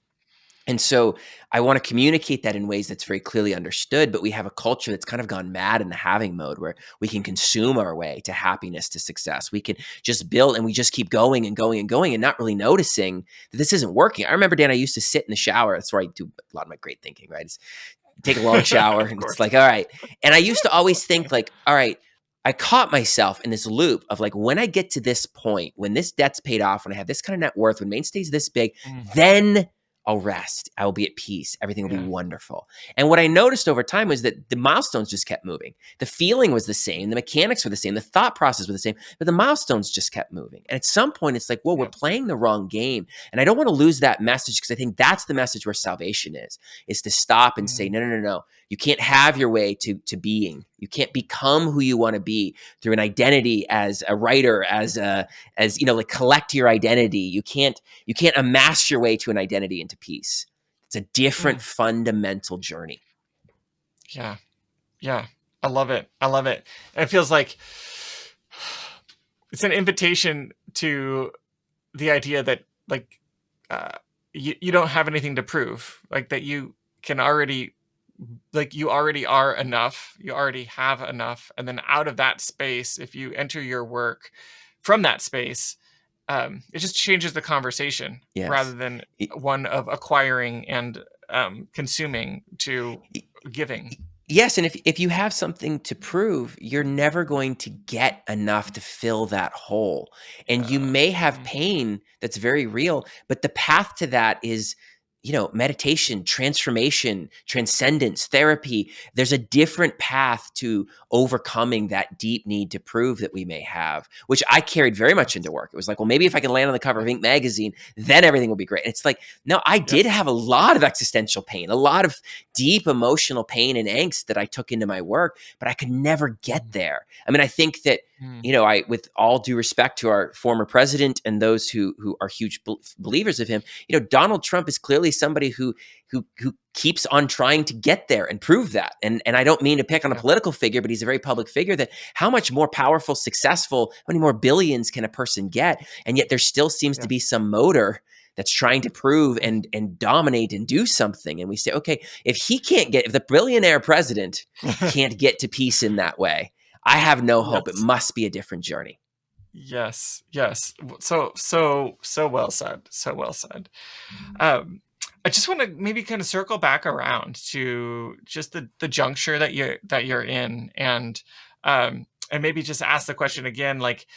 And so I want to communicate that in ways that's very clearly understood, but we have a culture that's kind of gone mad in the having mode where we can consume our way to happiness, to success. We can just build and we just keep going and going and going and not really noticing that this isn't working. I remember, Dan, I used to sit in the shower. That's where I do a lot of my great thinking, right? Is take a long shower Of and it's course. like, all right. And I used to always think like, all right, I caught myself in this loop of like, when I get to this point, when this debt's paid off, when I have this kind of net worth, when Mainstay's this big, Mm. then I'll rest. I will be at peace. Everything will be Yeah. wonderful. And what I noticed over time was that the milestones just kept moving. The feeling was the same. The mechanics were the same. The thought process was the same, but the milestones just kept moving. And at some point, it's like, whoa, we're Yeah. playing the wrong game. And I don't want to lose that message because I think that's the message where salvation is to stop and say, Mm. no, no, no, no. You can't have your way to being. You can't become who you want to be through an identity as a writer, like collect your identity. You can't amass your way to an identity into peace. It's a different Mm. fundamental journey. Yeah. Yeah. I love it. I love it. And it feels like it's an invitation to the idea that like uh, you don't have anything to prove, like that you can already, like you already are enough, you already have enough, and then out of that space, if you enter your work from that space, it just changes the conversation rather Yes. than Y- one of acquiring and consuming to y- giving. Yes, and if you have something to prove, you're never going to get enough to fill that hole. And you Yeah. may have Mm. pain that's very real, but the path to that is meditation, transformation, transcendence, therapy. There's a different path to overcoming that deep need to prove that we may have, which I carried very much into work. It was like, well, maybe if I can land on the cover of Inc. magazine, then everything will be great. And it's like, no, I did have a lot of existential pain, a lot of deep emotional pain and angst that I took into my work, but I could never get there. I mean, I think that, with all due respect to our former president and those who are huge believers of him, Donald Trump is clearly somebody who keeps on trying to get there and prove that. And I don't mean to pick on a political figure, but he's a very public figure. That how much more powerful, successful, how many more billions can a person get? And yet there still seems to be some motor that's trying to prove and dominate and do something. And we say, okay, if the billionaire president can't get to peace in that way, I have no hope. It must be a different journey. Yes. So well said. So well said. I just want to maybe kind of circle back around to just the juncture that you're in, and maybe just ask the question again, like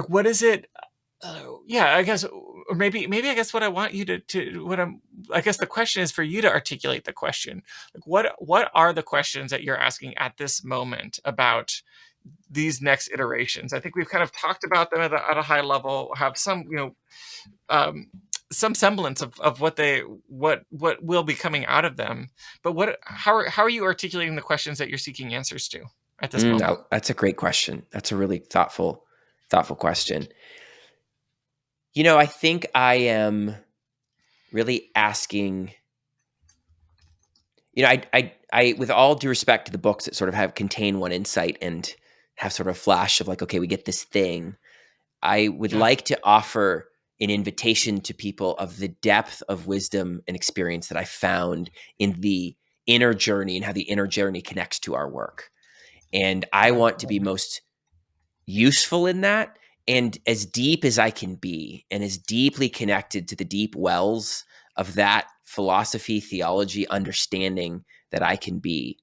what is it? I guess, or maybe I guess what I want you I guess the question is for you to articulate the question. Like what are the questions that you're asking at this moment about these next iterations? I think we've kind of talked about them at a high level, have some, some semblance of what will be coming out of them. But how are you articulating the questions that you're seeking answers to at this moment? No, that's a great question. That's a really thoughtful question. I think I am really asking, I with all due respect to the books that sort of contain one insight and have sort of a flash of like, okay, we get this thing. I would like to offer an invitation to people of the depth of wisdom and experience that I found in the inner journey and how the inner journey connects to our work. And I want to be most useful in that, and as deep as I can be, and as deeply connected to the deep wells of that philosophy, theology, understanding that I can be.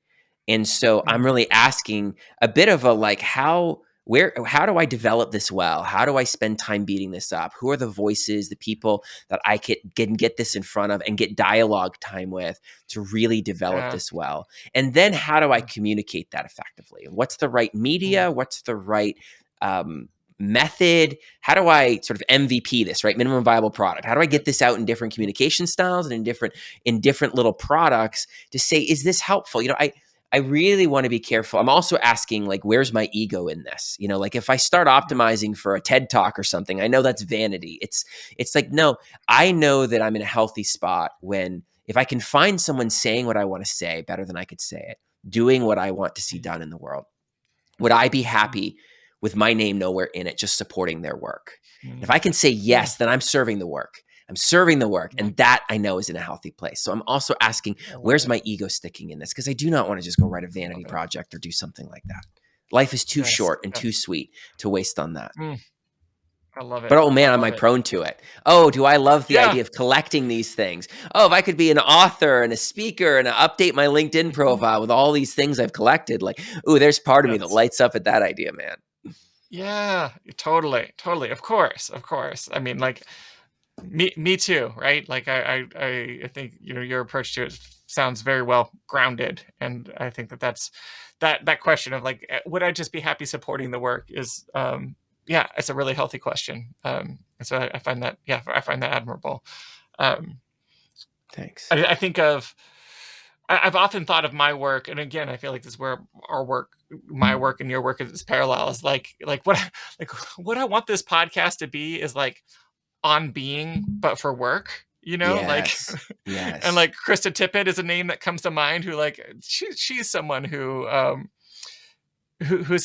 And so I'm really asking a bit of a like, how do I develop this well? How do I spend time beating this up? Who are the voices, the people that I can get this in front of and get dialogue time with to really develop this well? And then how do I communicate that effectively? What's the right media? What's the right method? How do I sort of MVP this, right? Minimum viable product. How do I get this out in different communication styles and in different little products to say, is this helpful? I really want to be careful. I'm also asking, like, where's my ego in this? Like if I start optimizing for a TED Talk or something, I know that's vanity. It's like, no, I know that I'm in a healthy spot when if I can find someone saying what I want to say better than I could say it, doing what I want to see done in the world, would I be happy with my name nowhere in it, just supporting their work? If I can say yes, then I'm serving the work. I'm serving the work. And that I know is in a healthy place. So I'm also asking, where's my ego sticking in this? Because I do not want to just go write a vanity project or do something like that. Life is too short and too sweet to waste on that. I love it. But oh man, am I prone to it? Oh, do I love the idea of collecting these things? Oh, if I could be an author and a speaker and update my LinkedIn profile with all these things I've collected, like, ooh, there's part of me that lights up at that idea, man. Yeah, totally. Of course. I mean, like, me too, right? Like I think your approach to it sounds very well grounded, and I think that's that question of like, would I just be happy supporting the work is it's a really healthy question. And so I find that admirable. Thanks. I think I've often thought of my work, and again, I feel like this is where my work and your work is parallel. Is like what I want this podcast to be is like on being, but for work, Yes. Yes. And like Krista Tippett is a name that comes to mind, who like she's someone who's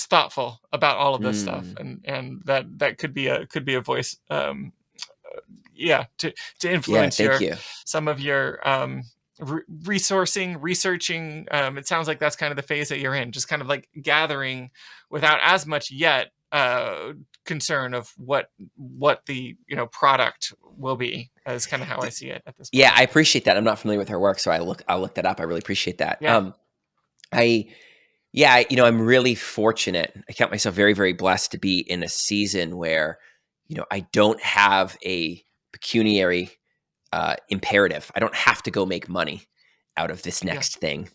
thoughtful about all of this stuff, and that could be a voice, to influence some of your researching. It sounds like that's kind of the phase that you're in, just kind of like gathering without as much yet concern of what the product will be, is kind of how I see it at this point. Yeah, I appreciate that. I'm not familiar with her work, so I'll look that up. I really appreciate that. I'm really fortunate. I count myself very, very blessed to be in a season where, I don't have a pecuniary imperative. I don't have to go make money out of this Yeah. next thing.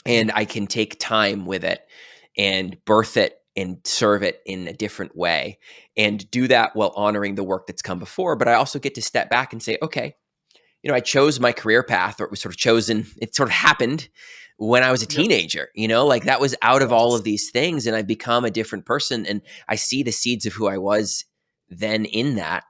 And I can take time with it and birth it and serve it in a different way and do that while honoring the work that's come before. But I also get to step back and say, okay, I chose my career path, or it was sort of chosen, it sort of happened when I was a Yes. teenager, like that was out of all Yes. of these things. And I've become a different person. And I see the seeds of who I was then in that.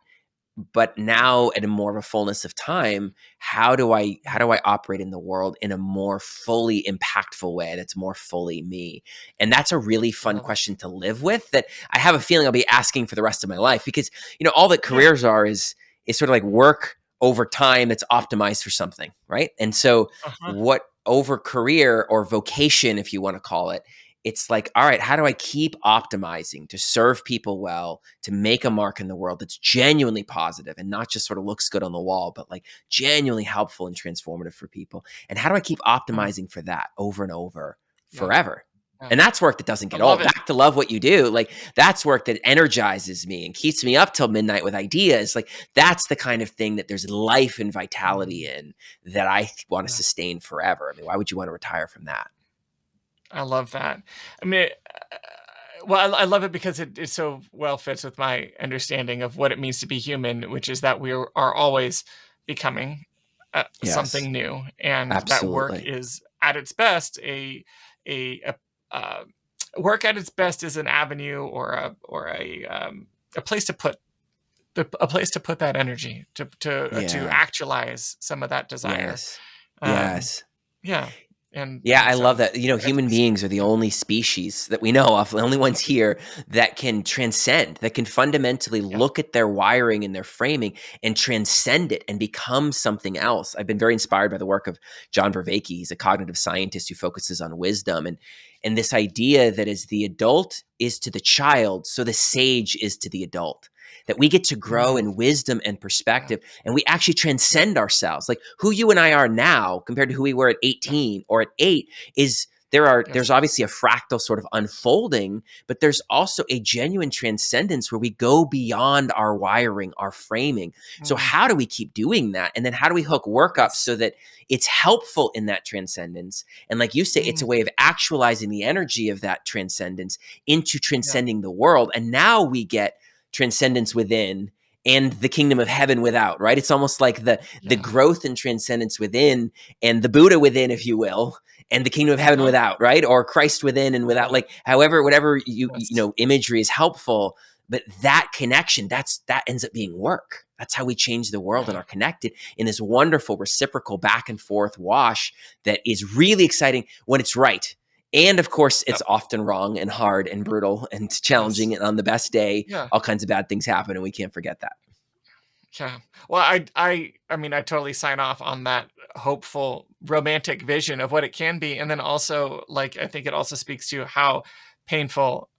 But now at a more of a fullness of time, how do I operate in the world in a more fully impactful way that's more fully me? And that's a really I fun love it. question to live with that I have a feeling I'll be asking for the rest of my life, because all that Yeah. careers are is sort of like work over time that's optimized for something, right? And so Uh-huh. what over career or vocation, if you want to call it, it's like, all right, how do I keep optimizing to serve people well, to make a mark in the world that's genuinely positive and not just sort of looks good on the wall, but like genuinely helpful and transformative for people? And how do I keep Mm. optimizing for that over and over Yeah. forever? Yeah. And that's work that doesn't I get love old. it. Back to love what you do. Like that's work that energizes me and keeps me up till midnight with ideas. Like that's the kind of thing that there's life and vitality Mm. in that I want to Yeah. sustain forever. I mean, why would you want to retire from that? I love that. I mean, well, I love it because it so well fits with my understanding of what it means to be human, which is that are always becoming Yes, something new, and that work absolutely. is at its best a uh, work at its best is an avenue or a place to put a place to put that energy to Yeah. actualize some of that desire. Yes. Um, Yes. yeah, and Yeah, I love so that. Human beings are the yeah, only species that we know of, the only ones here that can transcend, that can fundamentally yeah, look at their wiring and their framing and transcend it and become something else. I've been very inspired by the work of John Vervaeke. He's a cognitive scientist who focuses on wisdom and this idea that as the adult is to the child, so the sage is to the adult. That we get to grow mm, in wisdom and yeah, perspective, and we actually transcend ourselves. Like who you and I are now compared to who we were at yeah, 18 or at 8 is there's yes, obviously a fractal sort of unfolding, but there's also a genuine transcendence where we go beyond our wiring, our framing. So mm, how do we keep doing that? And then how do we hook work up yes, so that it's helpful in that transcendence? And like you say, it's a mm, way of actualizing the energy of that transcendence into yeah, transcending the world. And now we get transcendence within and the kingdom of heaven without, right? It's almost like the yeah, growth and transcendence within and the Buddha within, if you will, and the kingdom of heaven uh-huh, without, right? Or Christ within and I without, love it, like however, whatever yes, imagery is helpful. But that connection, that ends up being work. That's how we change the world and yeah, are connected in this wonderful reciprocal back and forth wash that is really exciting when it's right. And of course, it's yep, often wrong and hard and brutal and yes, challenging. And on the best day, yeah, all kinds of bad things happen, and we can't forget that. yeah. Well, I mean, I totally sign off on that hopeful, romantic vision of what it can be, and then also, like, I think it also speaks to how painful,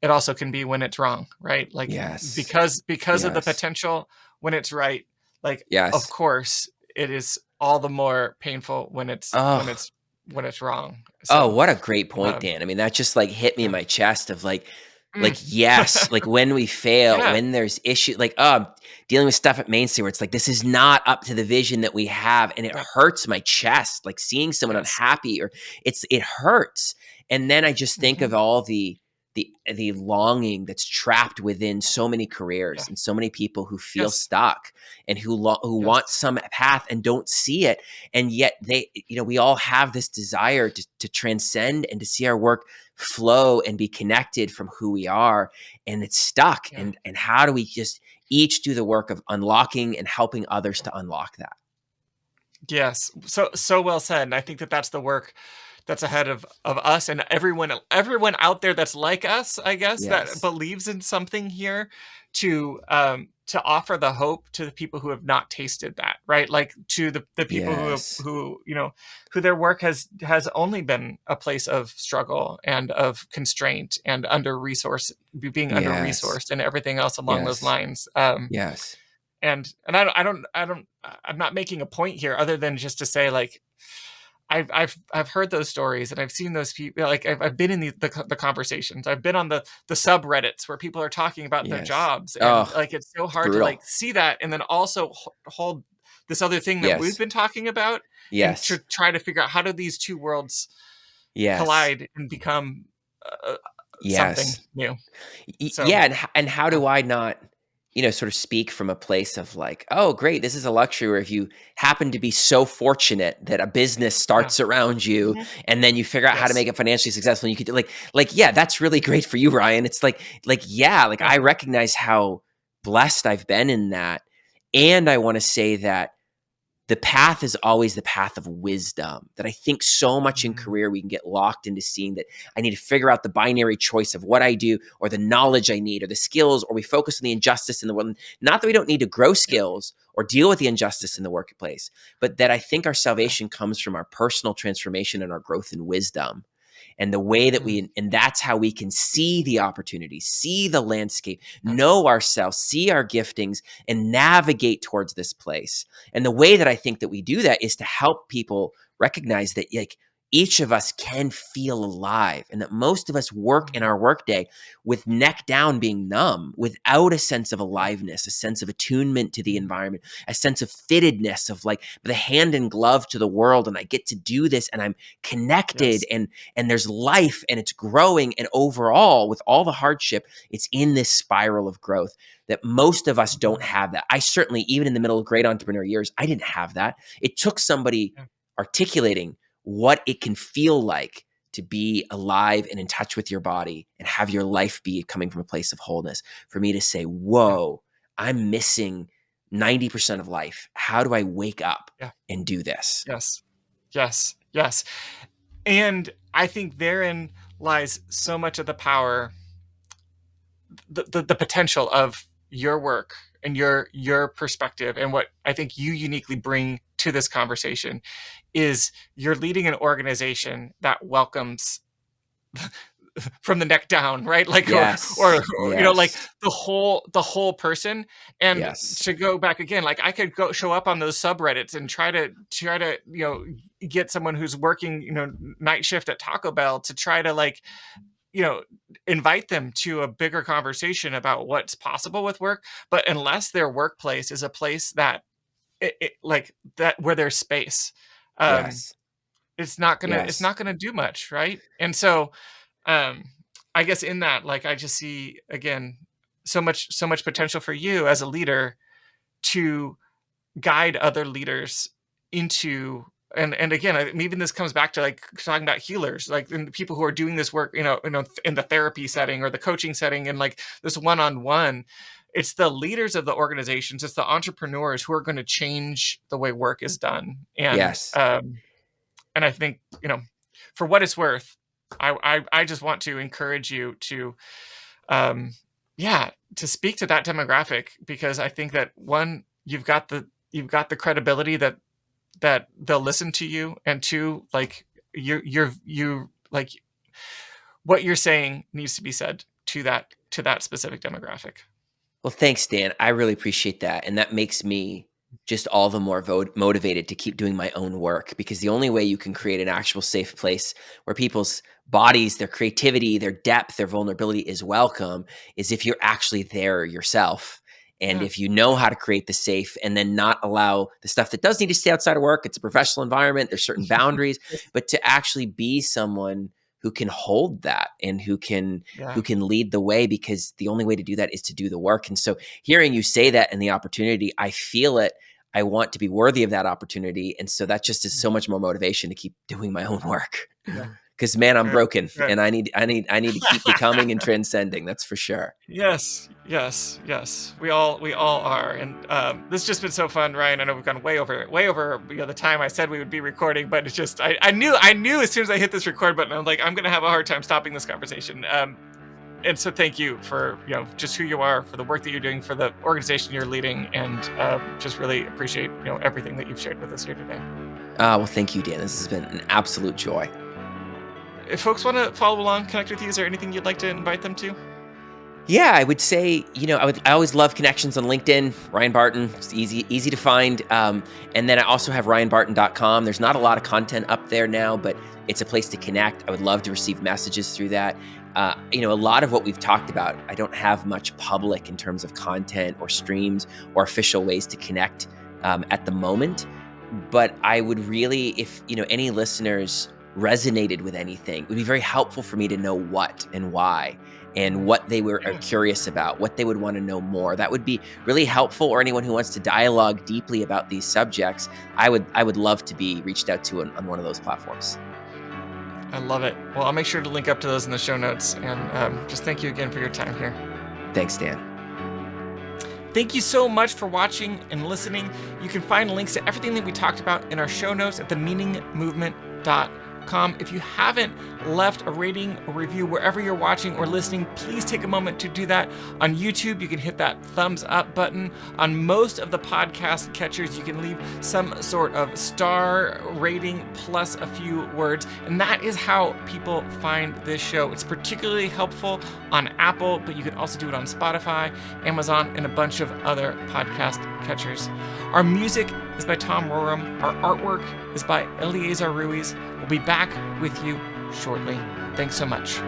it also can be when it's wrong, right? Like, Yes. because of the Yes. potential when it's right, like, of Yes. course, it is all the more painful Oh, when it's wrong. oh, So, what a great point, um, Dan. I mean, that just like hit me in yeah. my chest of Mm. yes, like when we fail, Yeah. when there's issue, like dealing with stuff at Main Street where it's like this is not up to the vision that we have, and it Yep. hurts my chest, like seeing someone Yes. unhappy, or it hurts. And then I just think Mhm. of all the longing that's trapped within so many Yeah. careers and so many people who feel Yes. stuck and who want Yes. some path and don't see it, and yet we all have this desire to transcend and to see our work flow and be connected from who we are, and it's stuck. Yeah. And how do we just each do the work of unlocking and helping others to unlock that? Yes. So well said, and I think that that's the work that's ahead of us and everyone out there that's like us, I guess, that Yes. believes in something here to offer the hope to the people who have not tasted that, right? Like to the people Yes. who their work has only been a place of struggle and of constraint and being under Yes. resourced and everything else along those Yes. lines. Yes. And I'm not making a point here other than just to say, like, I've heard those stories, and I've seen those people. Like I've been in the conversations. I've been on the subreddits where people are talking about their Yes. jobs, and Oh, like it's so it's hard to like brutal. see that, and then also hold this other thing that we've Yes. been talking about, and to Yes. try to figure out how do these two worlds Yes. collide and become uh, something Yes. new. So Yeah, and how yeah, do I not, sort of speak from a place of like, oh, great, this is a luxury where if you happen to be so fortunate that a business yeah, starts around you mhm, and then you figure out how to yes, make it financially successful, and you could do yeah, that's really great for you, Ryan. It's yeah, like yeah, I recognize how blessed I've been in that, and I want to say that the path is always the path of wisdom. That I think so much in mhm, career we can get locked into seeing that I need to figure out the binary choice of what I do or the knowledge I need or the skills, or we focus on the injustice in the world. Not that we don't need to grow yeah, skills or deal with the injustice in the workplace, but that I think our yeah, salvation comes from our personal transformation and our growth in wisdom. And the way that mm, and that's how we can see the opportunities, see the landscape, yeah, know ourselves, see our giftings, and navigate towards this place. And the way that I think that we do that is to help people recognize that like each of us can feel alive, and that most of us work in mhm, our workday with neck down, being numb, without a sense of yeah, aliveness, a sense of attunement to the mhm, environment, a sense of fittedness of like the hand in glove to the world, and I get to do this, and I'm connected, yes, and there's life, and it's growing, and overall with all the hardship, it's in this spiral of growth that most of us don't mhm, have. That I certainly, even in the middle of great entrepreneur years, I didn't have that. It took somebody yeah, articulating what it can feel like to be alive and in touch with your body and have your life be coming from a place of wholeness for me to say, yeah, whoa, I'm missing 90% of life. How do I wake up yeah, and do this? yes, yes, yes. And I think therein lies so much of the power, the potential of your work and your perspective, and what I think you uniquely bring to this conversation is you're leading an organization that welcomes from the neck down, right? Like, Yes, you know, like yes, the whole person. And yes, to go back again, like I could go show up on those subreddits and try to get someone who's working night shift at Taco Bell to try to like you know invite them to a bigger conversation about what's possible with work. But unless their workplace is a place that like that where there's space, um yes, it's yes. not gonna do much, right? And so um I guess in that, like, I just see again so much potential for you as a leader to guide other leaders into. And again, even this comes back to like talking about healers, like and the people who are doing this work, in the therapy setting or the coaching setting, and like this one-on-one. It's the leaders of the organizations, it's the entrepreneurs who are going to change the way work is done. Yes. And I think, for what it's worth, I just want to encourage you to, um, yeah, to speak to that demographic, because I think that one, you've got the credibility that they'll listen to you, and two, like you like what you're saying needs to be said to that specific demographic. Well, thanks, Dan. I really appreciate that. And that makes me just all the more motivated to keep doing my own work, because the only way you can create an actual safe place where people's bodies, their creativity, their depth, their vulnerability is welcome is if you're actually there yourself. And Yeah, if you know yeah, how to create the safe and then not allow the stuff that does need to stay outside of work, it's a professional environment, there's certain boundaries, but to actually be someone who can hold that and who yeah, can lead the way, because the only way to do that is to do the work. And so hearing you say that and the opportunity, I feel it. I want to be worthy of that opportunity. And so that just is so much more motivation to keep doing my own work. yeah. Cause man, I'm Good, broken good. and I need to keep becoming and transcending. That's for sure. Yes, yes, yes. We all are, and this has just been so fun, Ryan. I know we've gone way over the time I said we would be recording, but it's just I knew as soon as I hit this record button, I'm like I'm gonna have a hard time stopping this conversation. And so thank you for just who you are, for the work that you're doing, for the organization you're leading, and just really appreciate everything that you've shared with us here today. Well, thank you, Dan. This has been an absolute joy. If folks want to follow along, connect with you, is there anything you'd like to invite them to? Yeah, I would say, I always love connections on LinkedIn. Ryan Barton, it's easy to find. And then I also have ryanbarton.com. There's not a lot of content up there now, but it's a place to connect. I would love to receive messages through that. A lot of what we've talked about, I don't have much public in terms of content or streams or official ways to connect at the moment. But I would really, if any listeners resonated with anything, it would be very helpful for me to know what and why, and what they are curious about, what they would want to know more. That would be really helpful. Or anyone who wants to dialogue deeply about these subjects, I would love to be reached out to on one of those platforms. I love it. Well, I'll make sure to link up to those in the show notes. And just thank you again for your time here. Thanks, Dan. Thank you so much for watching and listening. You can find links to everything that we talked about in our show notes at themeaningmovement.com. If you haven't left a rating or review wherever you're watching or listening, please take a moment to do that. On YouTube, you can hit that thumbs up button. On most of the podcast catchers, you can leave some sort of star rating plus a few words. And that is how people find this show. It's particularly helpful on Apple, but you can also do it on Spotify, Amazon, and a bunch of other podcast catchers. Our music is by Tom Roram. Our artwork is by Eleazar Ruiz. We'll be back with you shortly. Thanks so much.